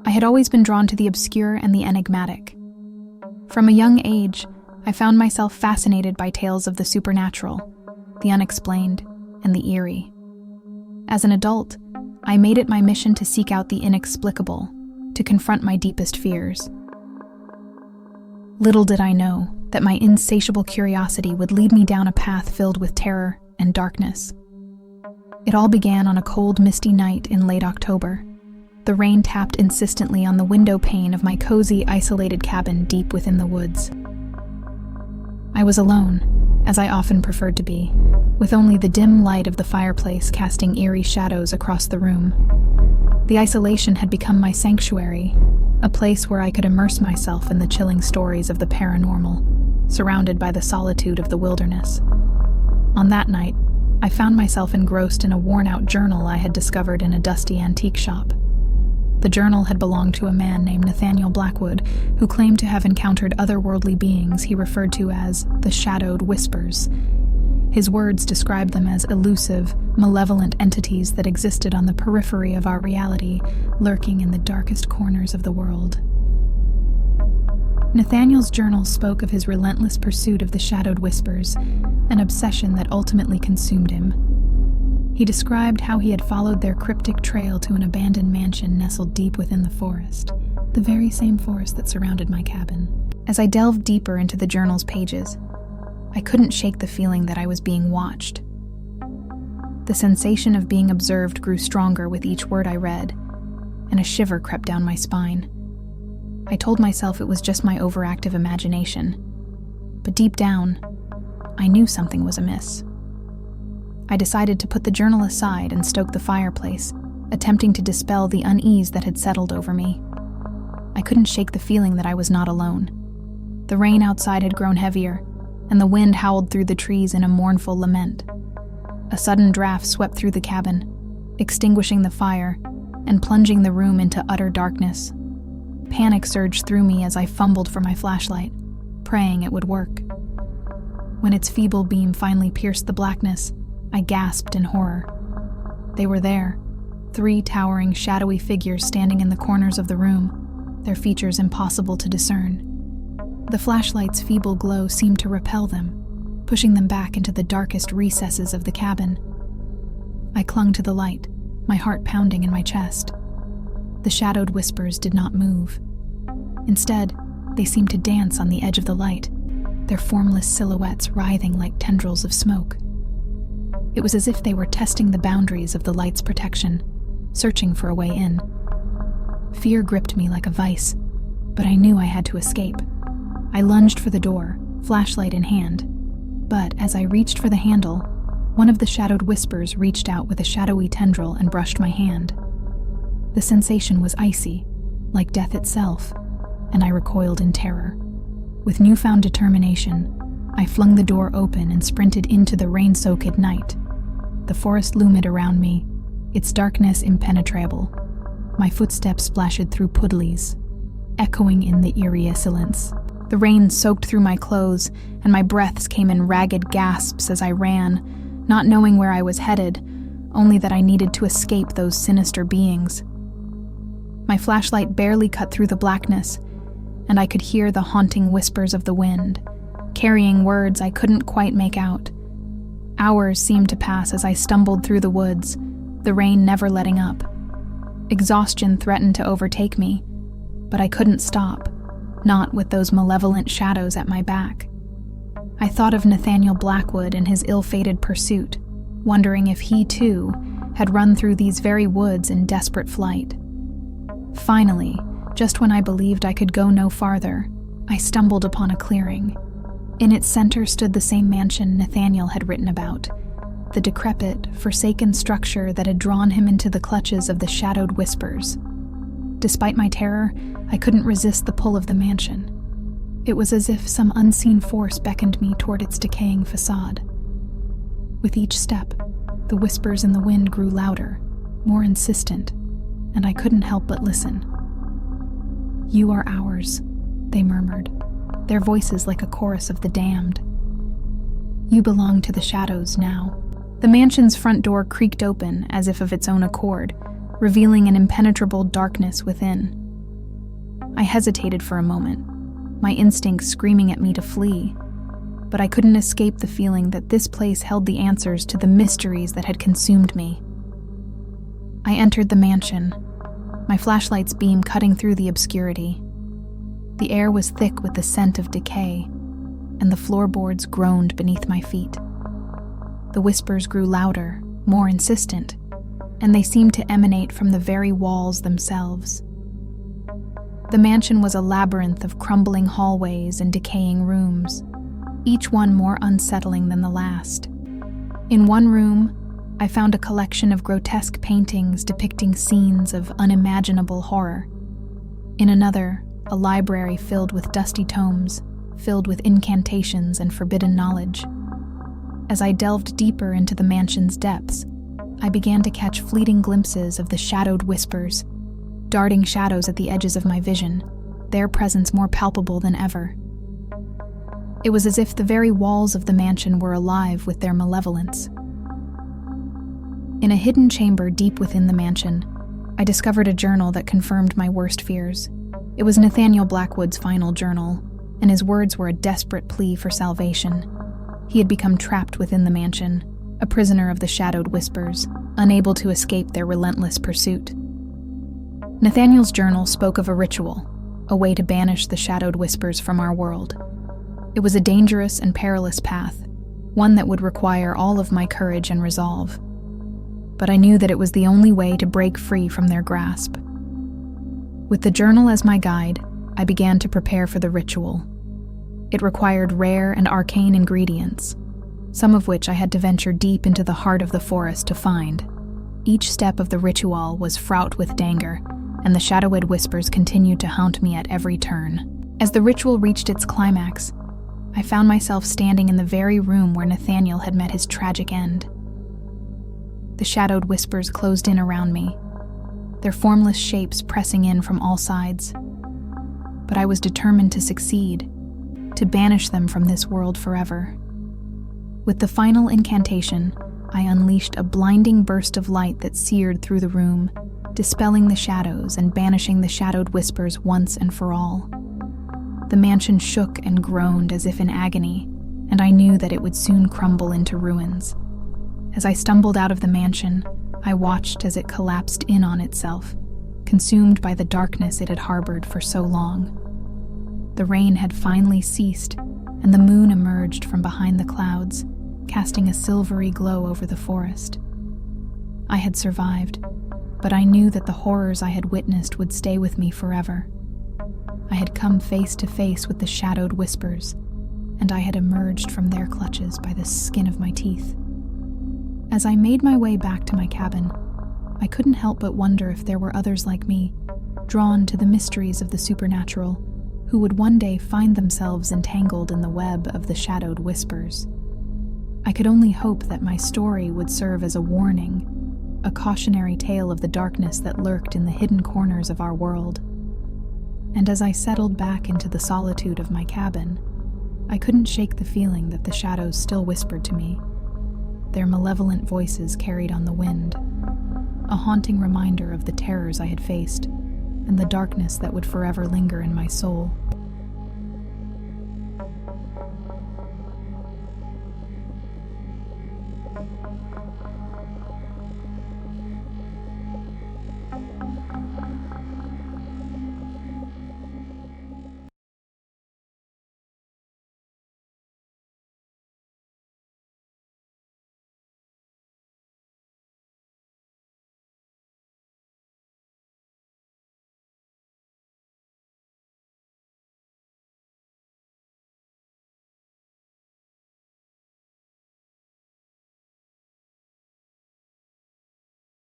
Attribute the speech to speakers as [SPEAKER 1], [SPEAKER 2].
[SPEAKER 1] I had always been drawn to the obscure and the enigmatic. From a young age, I found myself fascinated by tales of the supernatural, the unexplained, and the eerie. As an adult, I made it my mission to seek out the inexplicable, to confront my deepest fears. Little did I know that my insatiable curiosity would lead me down a path filled with terror and darkness. It all began on a cold, misty night in late October. The rain tapped insistently on the window pane of my cozy, isolated cabin deep within the woods. I was alone, as I often preferred to be, with only the dim light of the fireplace casting eerie shadows across the room. The isolation had become my sanctuary, a place where I could immerse myself in the chilling stories of the paranormal, surrounded by the solitude of the wilderness. On that night, I found myself engrossed in a worn-out journal I had discovered in a dusty antique shop. The journal had belonged to a man named Nathaniel Blackwood, who claimed to have encountered otherworldly beings he referred to as the shadowed whispers. His words described them as elusive, malevolent entities that existed on the periphery of our reality, lurking in the darkest corners of the world. Nathaniel's journal spoke of his relentless pursuit of the shadowed whispers, an obsession that ultimately consumed him. He described how he had followed their cryptic trail to an abandoned mansion nestled deep within the forest, the very same forest that surrounded my cabin. As I delved deeper into the journal's pages, I couldn't shake the feeling that I was being watched. The sensation of being observed grew stronger with each word I read, and a shiver crept down my spine. I told myself it was just my overactive imagination, but deep down, I knew something was amiss. I decided to put the journal aside and stoke the fireplace, attempting to dispel the unease that had settled over me. I couldn't shake the feeling that I was not alone. The rain outside had grown heavier, and the wind howled through the trees in a mournful lament. A sudden draft swept through the cabin, extinguishing the fire and plunging the room into utter darkness. Panic surged through me as I fumbled for my flashlight, praying it would work. When its feeble beam finally pierced the blackness, I gasped in horror. They were there, 3 towering, shadowy figures standing in the corners of the room, their features impossible to discern. The flashlight's feeble glow seemed to repel them, pushing them back into the darkest recesses of the cabin. I clung to the light, my heart pounding in my chest. The shadowed whispers did not move. Instead, they seemed to dance on the edge of the light, their formless silhouettes writhing like tendrils of smoke. It was as if they were testing the boundaries of the light's protection, searching for a way in. Fear gripped me like a vice, but I knew I had to escape. I lunged for the door, flashlight in hand, but as I reached for the handle, one of the shadowed whispers reached out with a shadowy tendril and brushed my hand. The sensation was icy, like death itself, and I recoiled in terror. With newfound determination, I flung the door open and sprinted into the rain-soaked night. The forest loomed around me, its darkness impenetrable. My footsteps splashed through puddles, echoing in the eerie silence. The rain soaked through my clothes, and my breaths came in ragged gasps as I ran, not knowing where I was headed, only that I needed to escape those sinister beings. My flashlight barely cut through the blackness, and I could hear the haunting whispers of the wind, carrying words I couldn't quite make out. Hours seemed to pass as I stumbled through the woods, the rain never letting up. Exhaustion threatened to overtake me, but I couldn't stop, not with those malevolent shadows at my back. I thought of Nathaniel Blackwood and his ill-fated pursuit, wondering if he, too, had run through these very woods in desperate flight. Finally, just when I believed I could go no farther, I stumbled upon a clearing. In its center stood the same mansion Nathaniel had written about, the decrepit, forsaken structure that had drawn him into the clutches of the shadowed whispers. Despite my terror, I couldn't resist the pull of the mansion. It was as if some unseen force beckoned me toward its decaying facade. With each step, the whispers in the wind grew louder, more insistent, and I couldn't help but listen. "You are ours," they murmured, their voices like a chorus of the damned. "You belong to the shadows now." The mansion's front door creaked open as if of its own accord, revealing an impenetrable darkness within. I hesitated for a moment, my instincts screaming at me to flee, but I couldn't escape the feeling that this place held the answers to the mysteries that had consumed me. I entered the mansion, my flashlight's beam cutting through the obscurity. The air was thick with the scent of decay, and the floorboards groaned beneath my feet. The whispers grew louder, more insistent, and they seemed to emanate from the very walls themselves. The mansion was a labyrinth of crumbling hallways and decaying rooms, each one more unsettling than the last. In one room, I found a collection of grotesque paintings depicting scenes of unimaginable horror. In another, a library filled with dusty tomes, filled with incantations and forbidden knowledge. As I delved deeper into the mansion's depths, I began to catch fleeting glimpses of the shadowed whispers, darting shadows at the edges of my vision, their presence more palpable than ever. It was as if the very walls of the mansion were alive with their malevolence. In a hidden chamber deep within the mansion, I discovered a journal that confirmed my worst fears. It was Nathaniel Blackwood's final journal, and his words were a desperate plea for salvation. He had become trapped within the mansion, a prisoner of the shadowed whispers, unable to escape their relentless pursuit. Nathaniel's journal spoke of a ritual, a way to banish the shadowed whispers from our world. It was a dangerous and perilous path, one that would require all of my courage and resolve. But I knew that it was the only way to break free from their grasp. With the journal as my guide, I began to prepare for the ritual. It required rare and arcane ingredients, some of which I had to venture deep into the heart of the forest to find. Each step of the ritual was fraught with danger, and the shadowed whispers continued to haunt me at every turn. As the ritual reached its climax, I found myself standing in the very room where Nathaniel had met his tragic end. The shadowed whispers closed in around me, their formless shapes pressing in from all sides. But I was determined to succeed, to banish them from this world forever. With the final incantation, I unleashed a blinding burst of light that seared through the room, dispelling the shadows and banishing the shadowed whispers once and for all. The mansion shook and groaned as if in agony, and I knew that it would soon crumble into ruins. As I stumbled out of the mansion, I watched as it collapsed in on itself, consumed by the darkness it had harbored for so long. The rain had finally ceased, and the moon emerged from behind the clouds, casting a silvery glow over the forest. I had survived, but I knew that the horrors I had witnessed would stay with me forever. I had come face to face with the shadowed whispers, and I had emerged from their clutches by the skin of my teeth. As I made my way back to my cabin, I couldn't help but wonder if there were others like me, drawn to the mysteries of the supernatural, who would one day find themselves entangled in the web of the shadowed whispers. I could only hope that my story would serve as a warning, a cautionary tale of the darkness that lurked in the hidden corners of our world. And as I settled back into the solitude of my cabin, I couldn't shake the feeling that the shadows still whispered to me, their malevolent voices carried on the wind, a haunting reminder of the terrors I had faced and the darkness that would forever linger in my soul.